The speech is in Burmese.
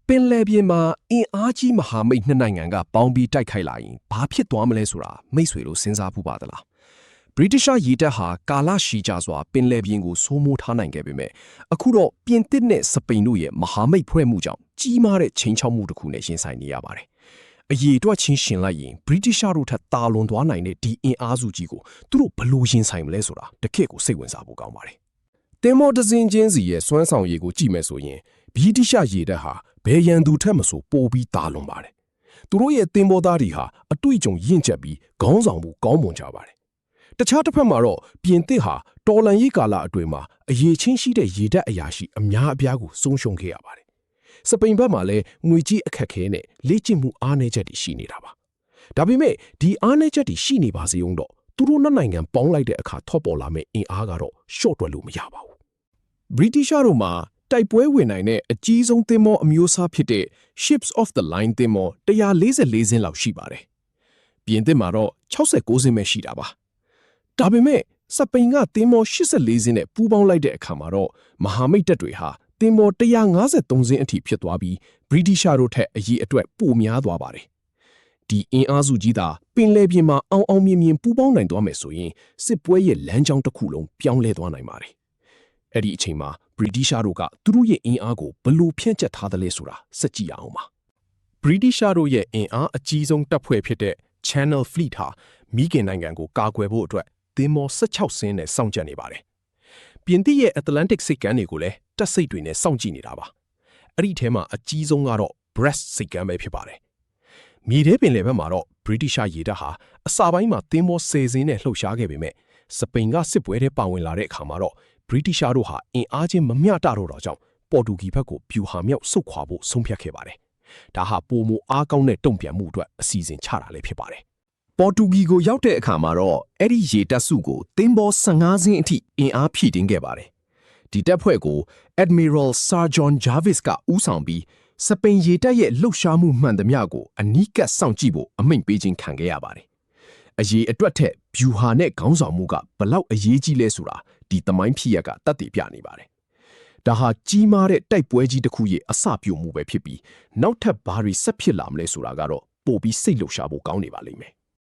ပင်လယ်ပြင်မှာအင်အားကြီးမဟာမိတ်နှစ်နိုင်ငံကပေါင်းပြီးတိုက်ခိုက်လာရင်ဘာဖြစ်သွားမလဲဆိုတာမိတ်ဆွေတို့စဉ်းစားဖို့ပါသလားဗြိတိရှရေတပ်ဟာကာလရှည်ကြာစွာပင်လယ်ပြင်ကိုစိုးမိုးထားနိုင်ခဲ့ပေမဲ့အခုတော့ပြင်သစ်နဲ့စပိန်တို့ရဲ့မဟာမိတ်ဖွဲ့မှုကြောင့်ကြီးမားတဲ့ချိန်ချောက်မှုတစ်ခုနဲ့ရင်ဆိုင်နေရပါတယ်အရေးအတွက်ချင်းရှင်လိုက်ရင်ဗြိတိရှတို့ထက်တာလွန်သွားနိုင်တဲ့ဒီအင်အားစုကြီးကိုသူတို့ဘယ်လိုရင်ဆိုင်မလဲဆိုတာတကယ့်ကိုစိတ်ဝင်စားဖို့ကောင်းပါတယ်တင်မော်ဒဇင်ချင်းစီရဲ့စွမ်းဆောင်ရည်ကိုကြည့်မယ်ဆိုရင်ဗြိတိရှရေတပ်ဟာဘယ်ရန်သူထက်မဆိုပိုပြီးတာလွန်ပါတယ်သူတို့ရဲ့တင်မောသားတွေဟာအတွေ့အကြုံရင့်ကျက်ပြီးခေါင်းဆောင်မှုကောင်းမွန်ကြပါတယ်တခြားတစ်ဖက်မှာတော့ပြင်သစ်ဟာတော်လန်ရေးကာလအတွင်းမှာအရေးချင်းရှိတဲ့ရေတပ်အရာရှိအများအပြားကိုဆုံးရှုံးခဲ့ရပါတယ်စပိန်ဘက်မှာလည်းငွေကြီးအခက်ခဲနဲ့လေ့ကျင့်မှုအားနည်းချက်တွေရှိနေတာပါဒါပေမဲ့ဒီအားနည်းချက်တွေရှိနေပါစေအောင်တော့သူတို့နှစ်နိုင်ငံပေါင်းလိုက်တဲ့အခါထော့ပေါ်လာမယ့်အင်အားကတော့ရှော့တွက်လို့မရပါဘူးဗြိတိရှတို့မှာတိုက်ပွဲဝင်နိုင်တဲ့အကြီးဆုံးသင်္ဘောအမျိုးအစားဖြစ်တဲ့ Ships of the Line သင်္ဘော144စင်းလောက်ရှိပါတယ်ပြင်သစ်မှာတော့69စင်းပဲရှိတာပါဒါပေမဲ့စပိန်ကသင်္ဘော84စင်းနဲ့ပူးပေါင်းလိုက်တဲ့အခါမှာတော့မဟာမိတ်တပ်တွေဟာသင်္ဘော153စင်းအထိဖြစ်သွားပြီးဗြိတိရှတို့ထက်အရေးအတွက်ပိုများသွားပါတယ်ဒီအင်အားစုကြီးသာပင်လယ်ပြင်မှာအောင်မြင်ပူးပေါင်းနိုင်သွားမယ်ဆိုရင်စစ်ပွဲရဲ့လမ်းကြောင်းတစ်ခုလုံးပြောင်းလဲသွားနိုင်ပါတယ်အဲ့ဒီအချိန်မှာဗြိတိရှတို့ကသူတို့ရဲ့အင်အားကိုဘယ်လိုဖြန့်ကျက်ထားသလဲဆိုတာစက်ကြည့်အောင်ပါဗြိတိရှတို့ရဲ့အင်အားအကြီးဆုံးတပ်ဖွဲ့ဖြစ်တဲ့ Channel Fleet ဟာမိခင်နိုင်ငံကိုကာကွယ်ဖို့အတွက်သင်္ဘော16စင်းနဲ့စောင့်ကြပ်နေပါတယ်ပြင်သစ်ရဲ့ Atlantic ဆိပ်ကမ်းတွေကိုလည်းတပ်စိတ်တွေနဲ့စောင့်ကြည့်နေတာပါအဲ့ဒီထဲမှာအကြီးဆုံးကတော့ Brest ဆိပ်ကမ်းပဲဖြစ်ပါတယ်မြေထဲပင်လယ်ဘက်မှာတော့ဗြိတိရှရေတပ်ဟာအစပိုင်းမှာသင်္ဘော10စင်းနဲ့လှုပ်ရှားခဲ့ပေမဲ့စပိန်ကစစ်ပွဲထဲပါဝင်လာတဲ့အခါမှာတော့ဗြိတိရှတို့ဟာအင်အားချင်းမမျှတတော့တာကြောင့်ပေါ်တူဂီဘက်ကိုပြူဟာမြောက်ဆုတ်ခွာဖို့ဆုံးဖြတ်ခဲ့ပါတယ်ဒါဟာပိုမိုအားကောင်းတဲ့တုံ့ပြန်မှုအတွက်အစီအစဉ်ချတာလည်းဖြစ်ပါတယ်ပေါ်တူဂီကိုရောက်တဲ့အခါမှာတော့အဲ့ဒီရေတပ်စုကိုသင်္ဘော15စင်းအထိအင်အားဖြည့်တင်းခဲ့ပါတယ်ဒီတပ်ဖွဲ့ကို Admiral Sir John Jervis ကဦးဆောင်ပြီးစပိန်ရေတပ်ရဲ့လှုပ်ရှားမှုမှန်သမျှကိုအနီးကပ်စောင့်ကြည့်ဖို့အမိန့်ပေးခြင်းခံခဲ့ရပါတယ်အရေးအတွက်ထက်ဗျူဟာနဲ့ခေါင်းဆောင်မှုကဘလောက်အရေးကြီးလဲဆိုတာဒီသမိုင်းဖြစ်ရကတတ်သိပြနေပါတယ်ဒါဟာကြီးမားတဲ့တိုက်ပွဲကြီးတစ်ခုရဲ့အစပြုမှုပဲဖြစ်ပြီးနောက်ထပ်ဘာတွေဆက်ဖြစ်လာမလဲဆိုတာကတော့ပိုပြီးစိတ်လှုပ်ရှားဖို့ကောင်းနေပါလိမ့်မယ်